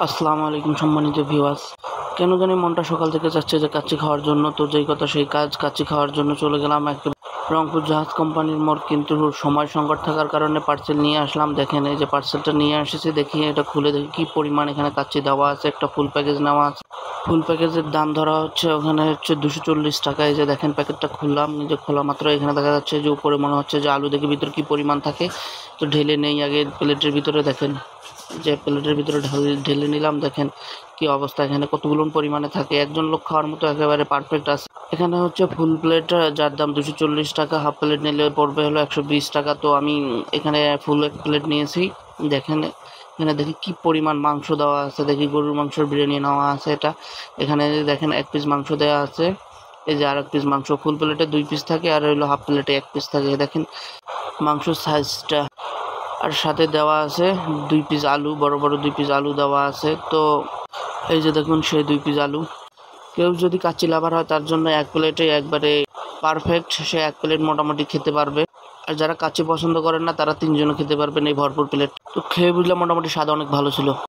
আসসালামু আলাইকুম সম্মানিত ভিউয়ার্স। কেন জানি মনটা সকাল থেকে চাচ্ছে যে কাচ্চি খাওয়ার জন্য, তো যেই কথা সেই কাজ, কাচ্চি খাওয়ার জন্য চলে গেলাম একেবারে রংপুর জাহাজ কোম্পানির মোড়। কিন্তু সময় সংকট থাকার কারণে পার্সেল নিয়ে আসলাম। দেখেন এই যে পার্সেলটা নিয়ে এসেছি, দেখি এটা খুলে দেখি কি পরিমাণ এখানে কাচ্চি দেওয়া আছে। একটা ফুল প্যাকেজ নেওয়া আছে, ফুল প্যাকেজের দাম ধরা হচ্ছে ওখানে হচ্ছে 240 টাকা। এই যে দেখেন প্যাকেটটা খুললাম, নিজে খোলা মাত্র এখানে দেখা যাচ্ছে যে উপরে মনে হচ্ছে যে আলু, দেখি ভিতরে কি পরিমাণ থাকে। তো ঢেলে নেই আগে প্লেটের ভিতরে, দেখেন যে প্লেটের ভিতরে ঢেলে নিলাম। দেখেন কি অবস্থা, এখানে কতগুলো পরিমাণে থাকে, একজন লোক খাওয়ার মতো একেবারে পারফেক্ট আছে। এখানে হচ্ছে ফুল প্লেট যার দাম 240 টাকা, হাফ প্লেট নিলে পড়বে হলো 120 টাকা। তো আমি এখানে ফুল এক প্লেট নিয়েছি। দেখেন এখানে দেখি কি পরিমাণ মাংস দেওয়া আছে, দেখি গরুর মাংসের বিরিয়ানি নেওয়া আছে এটা। এখানে দেখেন 1 পিস মাংস দেওয়া আছে, এই যে আর 1 পিস মাংস। ফুল প্লেটে 2 পিস থাকে আর হইলো হাফ প্লেটে 1 পিস থাকে। দেখেন মাংসর সাইজটা, আর সাথে দেওয়া আছে 2 পিস আলু, বড় বড় 2 পিস আলু দেওয়া আছে। তো এই যে দেখুন সেই 2 পিস আলু। কেউ যদি কাচ্চি লাভার হয় তার জন্য 1 প্লেটে একবারে পারফেক্ট, সে 1 প্লেট মোটামুটি খেতে পারবে। আর যারা কাচ্চি পছন্দ করেন না তারা 3 জনও খেতে পারবেন এই ভরপুর প্লেট। তো খেয়ে বুঝলাম মোটামুটি স্বাদ অনেক ভালো ছিল।